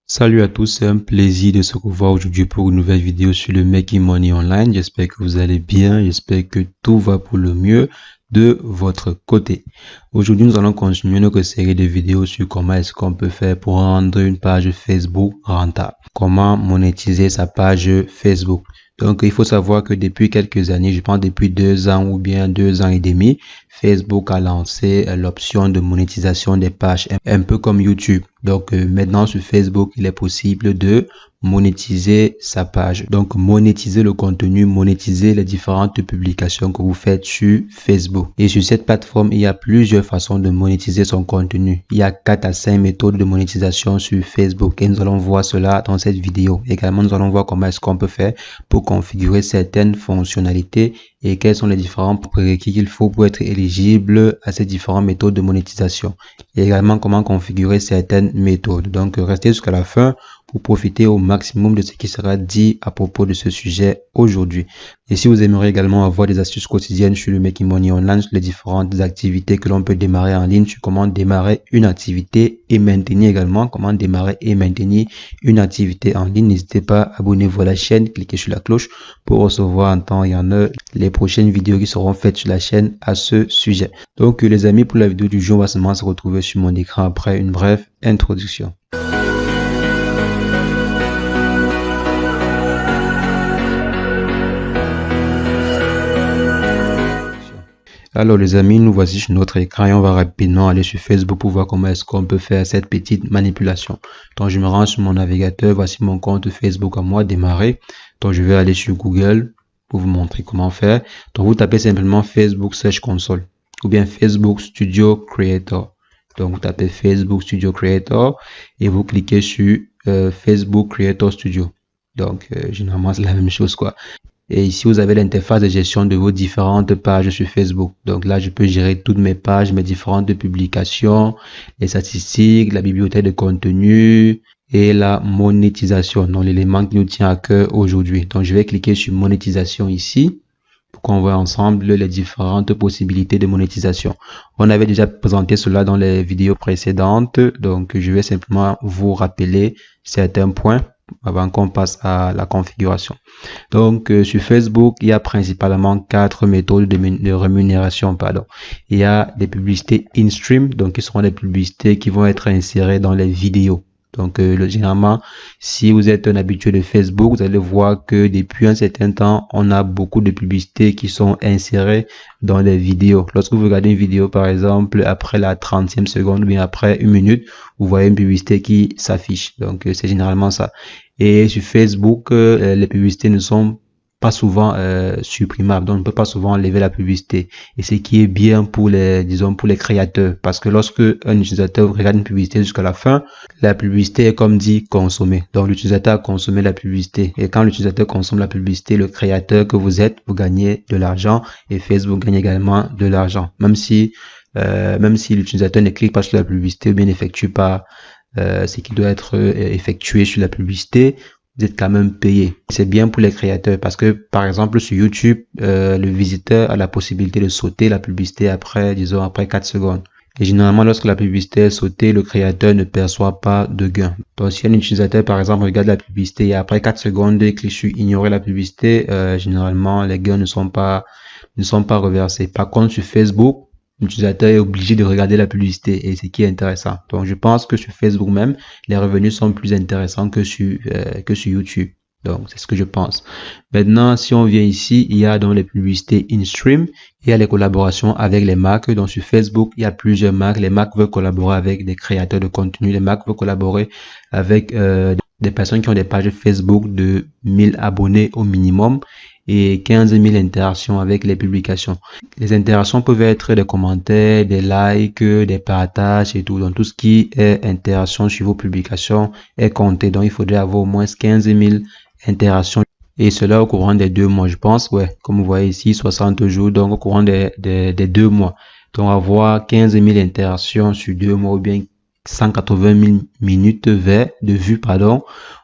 Salut à tous, c'est un plaisir de se revoir aujourd'hui pour une nouvelle vidéo sur le Making Money Online. J'espère que vous allez bien, j'espère que tout va pour le mieux de votre côté. Aujourd'hui, nous allons continuer notre série de vidéos sur comment est-ce qu'on peut faire pour rendre une page Facebook rentable. Comment monétiser sa page Facebook. Donc, il faut savoir que depuis quelques années, je pense depuis 2 ans ou bien 2 ans et demi, Facebook a lancé l'option de monétisation des pages, un peu comme YouTube. Donc, maintenant sur Facebook, il est possible de monétiser sa page. Donc, monétiser le contenu, monétiser les différentes publications que vous faites sur Facebook. Et sur cette plateforme, il y a plusieurs façons de monétiser son contenu. Il y a 4 à 5 méthodes de monétisation sur Facebook et nous allons voir cela dans cette vidéo. Également, nous allons voir comment est-ce qu'on peut faire pour configurer certaines fonctionnalités et quels sont les différents prérequis qu'il faut pour être éligible à ces différentes méthodes de monétisation. Et également, comment configurer certaines méthodes. Donc, restez jusqu'à la fin pour profiter au maximum de ce qui sera dit à propos de ce sujet aujourd'hui. Et si vous aimeriez également avoir des astuces quotidiennes sur le Making Money Online, sur les différentes activités que l'on peut démarrer en ligne, sur comment démarrer une activité et maintenir également, comment démarrer et maintenir une activité en ligne, n'hésitez pas à abonnez-vous à la chaîne, cliquez sur la cloche pour recevoir en temps et en heure les prochaines vidéos qui seront faites sur la chaîne à ce sujet. Donc les amis, pour la vidéo du jour, on va seulement se retrouver sur mon écran après une brève introduction. Alors les amis, nous voici sur notre écran et on va rapidement aller sur Facebook pour voir comment est-ce qu'on peut faire cette petite manipulation. Donc je me rends sur mon navigateur, voici mon compte Facebook à moi démarré. Donc je vais aller sur Google pour vous montrer comment faire. Donc vous tapez simplement Facebook Search Console ou bien Facebook Studio Creator. Donc vous tapez Facebook Studio Creator et vous cliquez sur Facebook Creator Studio. Donc généralement c'est la même chose quoi. Et ici, vous avez l'interface de gestion de vos différentes pages sur Facebook. Donc là, je peux gérer toutes mes pages, mes différentes publications, les statistiques, la bibliothèque de contenu et la monétisation. Donc l'élément qui nous tient à cœur aujourd'hui. Donc je vais cliquer sur monétisation ici pour qu'on voit ensemble les différentes possibilités de monétisation. On avait déjà présenté cela dans les vidéos précédentes. Donc je vais simplement vous rappeler certains points avant qu'on passe à la configuration. Donc sur Facebook, il y a principalement 4 méthodes de rémunération. Il y a des publicités in-stream, donc qui seront des publicités qui vont être insérées dans les vidéos. Donc généralement, si vous êtes un habitué de Facebook, vous allez voir que depuis un certain temps, on a beaucoup de publicités qui sont insérées dans les vidéos. Lorsque vous regardez une vidéo, par exemple, après la 30e seconde ou bien après 1 minute, vous voyez une publicité qui s'affiche. Donc c'est généralement ça. Et sur Facebook, les publicités ne sont pas souvent supprimables, donc on ne peut pas souvent enlever la publicité, et ce qui est bien pour les, disons, pour les créateurs, parce que lorsque un utilisateur regarde une publicité jusqu'à la fin, la publicité est comme dit consommée, donc l'utilisateur a consommé la publicité, et quand l'utilisateur consomme la publicité, le créateur que vous êtes, vous gagnez de l'argent, et Facebook gagne également de l'argent, même si l'utilisateur ne clique pas sur la publicité ou bien n'effectue pas ce qui doit être effectué sur la publicité, vous êtes quand même payé. C'est bien pour les créateurs parce que par exemple sur YouTube, le visiteur a la possibilité de sauter la publicité après, disons après 4 secondes. Et généralement lorsque la publicité est sautée, le créateur ne perçoit pas de gain. Donc si un utilisateur par exemple regarde la publicité et après 4 secondes il clique sur ignorer la publicité, généralement les gains ne sont pas reversés. Par contre sur Facebook, l'utilisateur est obligé de regarder la publicité et c'est qui est intéressant. Donc je pense que sur Facebook même, les revenus sont plus intéressants que sur YouTube. Donc c'est ce que je pense. Maintenant, si on vient ici, il y a donc les publicités in-stream, il y a les collaborations avec les marques. Donc sur Facebook, il y a plusieurs marques. Les marques veulent collaborer avec des créateurs de contenu. Les marques veulent collaborer avec des personnes qui ont des pages Facebook de 1000 abonnés au minimum et 15 000 interactions avec les publications. Les interactions peuvent être des commentaires, des likes, des partages et tout. Donc tout ce qui est interaction sur vos publications est compté. Donc il faudrait avoir au moins 15 000 interactions. Et cela au courant des 2 mois, je pense. Ouais, comme vous voyez ici, 60 jours, donc au courant des 2 mois. Donc avoir 15 000 interactions sur 2 mois ou bien 180 000 minutes de vues,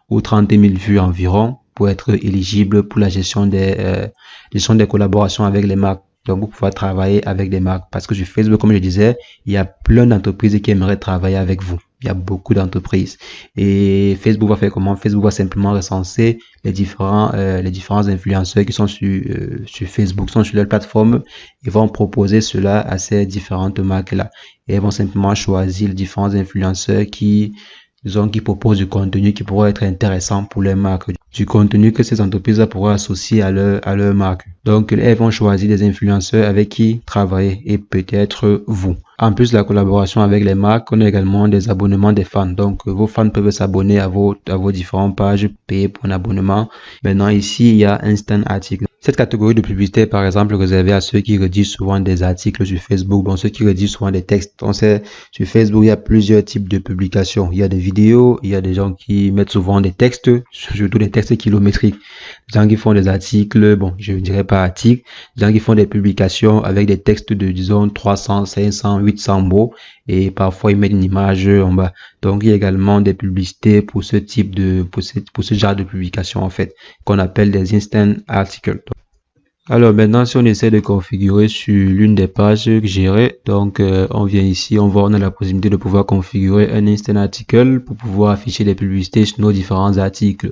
ou 30 000 vues environ pour être éligible pour la gestion des collaborations avec les marques. Donc, vous pouvez travailler avec des marques parce que sur Facebook, comme je disais, il y a plein d'entreprises qui aimeraient travailler avec vous. il y a beaucoup d'entreprises. Et Facebook va faire comment? Facebook va simplement recenser les différents influenceurs qui sont sur Facebook, sont sur leur plateforme. Ils vont proposer cela à ces différentes marques-là. Et ils vont simplement choisir les différents influenceurs qui proposent du contenu qui pourrait être intéressant pour les marques, du contenu que ces entreprises pourraient associer à leur marque. Donc, elles vont choisir des influenceurs avec qui travailler et peut-être vous. En plus de la collaboration avec les marques, on a également des abonnements des fans. Donc, vos fans peuvent s'abonner à vos différentes pages, payer pour un abonnement. Maintenant, ici, il y a Instant Article. Cette catégorie de publicité est par exemple réservée à ceux qui rédigent souvent des articles sur Facebook, donc ceux qui rédigent souvent des textes. Donc, sur Facebook, il y a plusieurs types de publications. Il y a des vidéos, il y a des gens qui mettent souvent des textes, surtout des textes kilométriques. Des gens qui font des articles, bon, je ne dirais pas articles, des gens qui font des publications avec des textes de, disons, 300, 500, 800 mots, et parfois ils mettent une image en bas. Donc, il y a également des publicités pour ce type pour ce genre de publication, en fait, qu'on appelle des instant articles. Alors maintenant, si on essaie de configurer sur l'une des pages gérées, donc on vient ici, on a la possibilité de pouvoir configurer un instant article pour pouvoir afficher des publicités sur nos différents articles,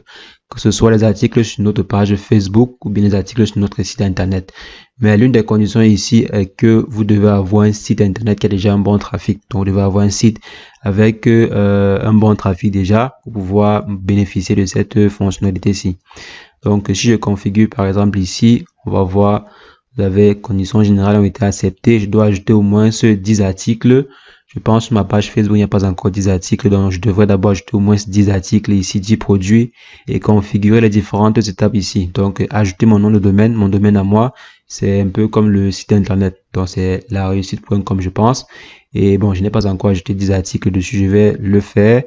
que ce soit les articles sur notre page Facebook ou bien les articles sur notre site internet. Mais l'une des conditions ici est que vous devez avoir un site internet qui a déjà un bon trafic. Donc vous devez avoir un site avec un bon trafic déjà pour pouvoir bénéficier de cette fonctionnalité-ci. Donc, si je configure par exemple ici, on va voir, vous avez conditions générales ont été acceptées. Je dois ajouter au moins 10 articles. Je pense sur ma page Facebook, il n'y a pas encore 10 articles. Donc, je devrais d'abord ajouter au moins 10 articles ici, 10 produits et configurer les différentes étapes ici. Donc, ajouter mon nom de domaine, mon domaine à moi. C'est un peu comme le site internet. Donc, c'est lareussite.com, je pense. Et bon, je n'ai pas encore ajouté 10 articles dessus. Je vais le faire.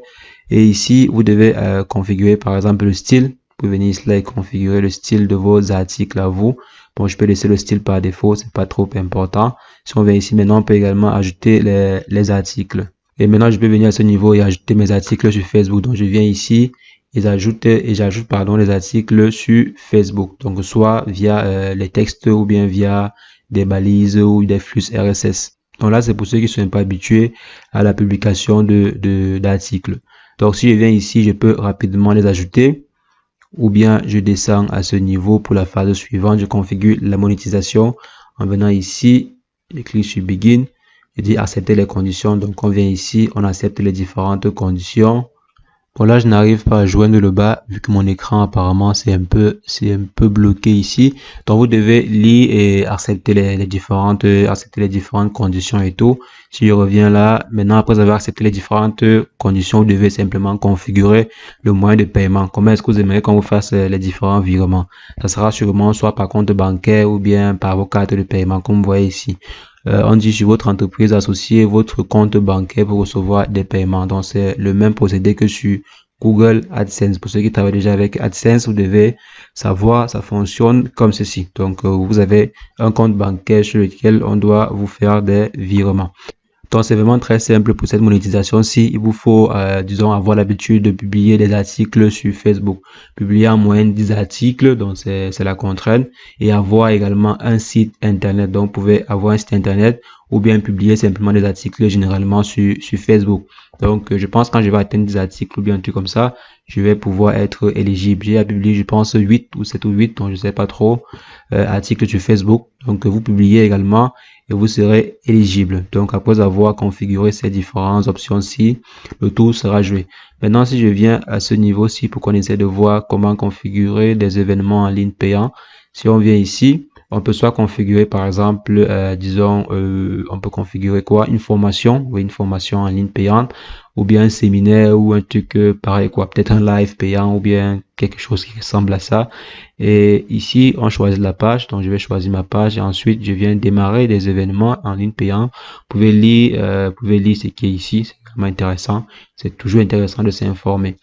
Et ici, vous devez configurer par exemple le style. Vous pouvez venir ici et configurer le style de vos articles à vous. Bon, je peux laisser le style par défaut, c'est pas trop important. Si on vient ici maintenant, on peut également ajouter les articles. Et maintenant, je peux venir à ce niveau et ajouter mes articles sur Facebook. Donc, je viens ici et j'ajoute les articles sur Facebook. Donc, soit via les textes ou bien via des balises ou des flux RSS. Donc là, c'est pour ceux qui ne sont pas habitués à la publication d'articles. Donc, si je viens ici, je peux rapidement les ajouter. Ou bien je descends à ce niveau pour la phase suivante, je configure la monétisation en venant ici, je clique sur Begin, je dis accepter les conditions, donc on vient ici, on accepte les différentes conditions. Bon là je n'arrive pas à joindre le bas vu que mon écran apparemment c'est un peu bloqué ici. Donc vous devez lire et accepter les différentes conditions et tout. Si je reviens là, maintenant après avoir accepté les différentes conditions, vous devez simplement configurer le moyen de paiement. Comment est-ce que vous aimeriez qu'on vous fasse les différents virements? Ça sera sûrement soit par compte bancaire ou bien par vos cartes de paiement comme vous voyez ici. On dit sur votre entreprise associez votre compte bancaire pour recevoir des paiements. Donc c'est le même procédé que sur Google AdSense. Pour ceux qui travaillent déjà avec AdSense, vous devez savoir, ça fonctionne comme ceci. Donc vous avez un compte bancaire sur lequel on doit vous faire des virements. Donc c'est vraiment très simple pour cette monétisation-ci. Il vous faut, disons, avoir l'habitude de publier des articles sur Facebook. Publier en moyenne 10 articles, donc c'est la contrainte. Et avoir également un site internet. Donc vous pouvez avoir un site internet ou bien publier simplement des articles généralement sur Facebook. Donc je pense quand je vais atteindre des articles ou bien un truc comme ça, je vais pouvoir être éligible. J'ai à publier, je pense 8 ou 7 ou 8, donc je sais pas trop, articles sur Facebook. Donc vous publiez également et vous serez éligible. Donc après avoir configuré ces différentes options-ci, le tour sera joué. Maintenant, si je viens à ce niveau-ci pour qu'on essaie de voir comment configurer des événements en ligne payants, si on vient ici, on peut soit configurer par exemple, disons, on peut configurer quoi? Une formation, oui, une formation en ligne payante, ou bien un séminaire ou un truc pareil quoi, peut-être un live payant ou bien quelque chose qui ressemble à ça. Et ici, on choisit la page, donc je vais choisir ma page et ensuite je viens démarrer des événements en ligne payant. Vous pouvez lire ce qui est ici, c'est vraiment intéressant. C'est toujours intéressant de s'informer.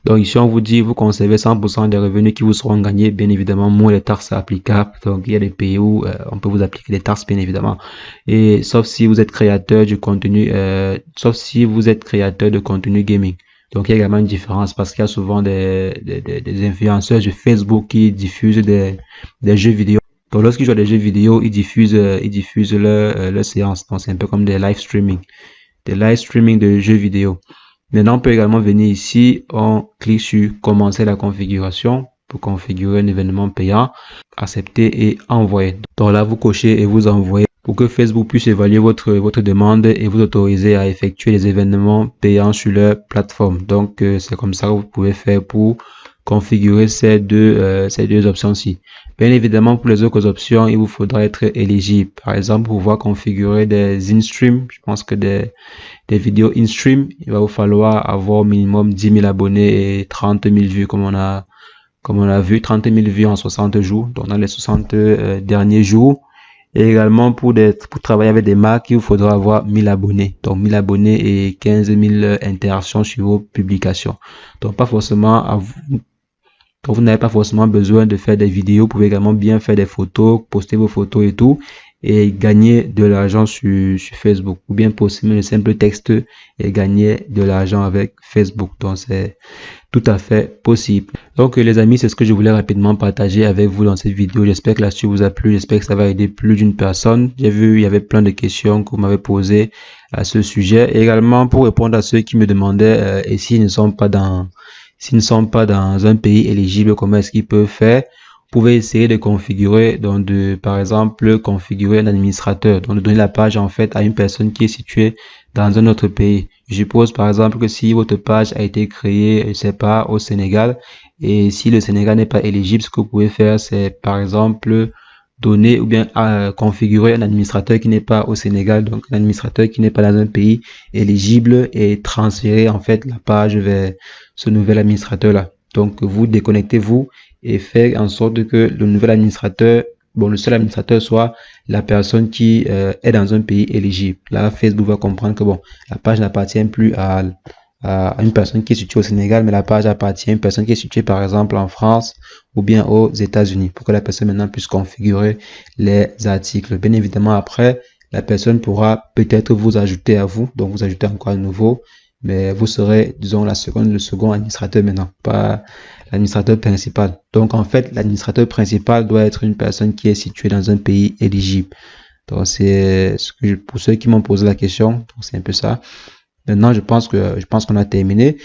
Donc ici, on vous dit, vous conservez 100% des revenus qui vous seront gagnés, bien évidemment, moins les taxes applicables. Donc il y a des pays où on peut vous appliquer des taxes, bien évidemment. Et sauf si vous êtes créateur du contenu, sauf si vous êtes créateur de contenu gaming. Donc il y a également une différence parce qu'il y a souvent des influenceurs sur Facebook qui diffusent des jeux vidéo. Donc lorsqu'ils jouent à des jeux vidéo, ils diffusent leur séance. Donc c'est un peu comme des live streaming de jeux vidéo. Maintenant, on peut également venir ici, on clique sur commencer la configuration pour configurer un événement payant, accepter et envoyer. Donc là, vous cochez et vous envoyez pour que Facebook puisse évaluer votre demande et vous autoriser à effectuer les événements payants sur leur plateforme. Donc, c'est comme ça que vous pouvez faire pour configurer ces deux options-ci. Bien évidemment, pour les autres options, il vous faudra être éligible. Par exemple, pour pouvoir configurer des in-stream, je pense que des vidéos in-stream, il va vous falloir avoir au minimum 10 000 abonnés et 30 000 vues comme on a vu, 30 000 vues en 60 jours, donc dans les 60 derniers jours. Et également pour travailler avec des marques, il vous faudra avoir 1000 abonnés. Donc 1000 abonnés et 15 000 interactions sur vos publications. Donc pas forcément donc vous n'avez pas forcément besoin de faire des vidéos, vous pouvez également bien faire des photos, poster vos photos et tout, et gagner de l'argent sur Facebook. Ou bien poster le simple texte et gagner de l'argent avec Facebook. Donc c'est tout à fait possible. Donc les amis, c'est ce que je voulais rapidement partager avec vous dans cette vidéo. J'espère que l'astuce vous a plu, j'espère que ça va aider plus d'une personne. J'ai vu, il y avait plein de questions que vous m'avez posées à ce sujet. Et également pour répondre à ceux qui me demandaient et s'ils ne sont pas dans un pays éligible, comment est-ce qu'ils peuvent faire? Vous pouvez essayer de configurer, donc par exemple, configurer un administrateur, donc de donner la page en fait à une personne qui est située dans un autre pays. Je suppose par exemple que si votre page a été créée, je sais pas, au Sénégal, et si le Sénégal n'est pas éligible, ce que vous pouvez faire, c'est par exemple donner ou bien configurer un administrateur qui n'est pas au Sénégal, donc un administrateur qui n'est pas dans un pays éligible et transférer en fait la page vers ce nouvel administrateur là. Donc vous déconnectez-vous et faire en sorte que le nouvel administrateur, le seul administrateur soit la personne qui est dans un pays éligible. Là, Facebook va comprendre que la page n'appartient plus à une personne qui est située au Sénégal, mais la page appartient à une personne qui est située par exemple en France ou bien aux États-Unis, pour que la personne maintenant puisse configurer les articles. Bien évidemment, après, la personne pourra peut-être vous ajouter à vous, donc vous ajouter encore à nouveau, mais vous serez, disons, le second administrateur maintenant, pas l'administrateur principal. Donc, en fait, l'administrateur principal doit être une personne qui est située dans un pays éligible. Donc, c'est pour ceux qui m'ont posé la question, donc c'est un peu ça. Maintenant, je pense qu'on a terminé.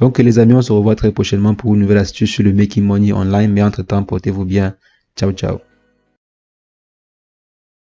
Donc, les amis, on se revoit très prochainement pour une nouvelle astuce sur le Making Money Online. Mais entre-temps, portez-vous bien. Ciao, ciao.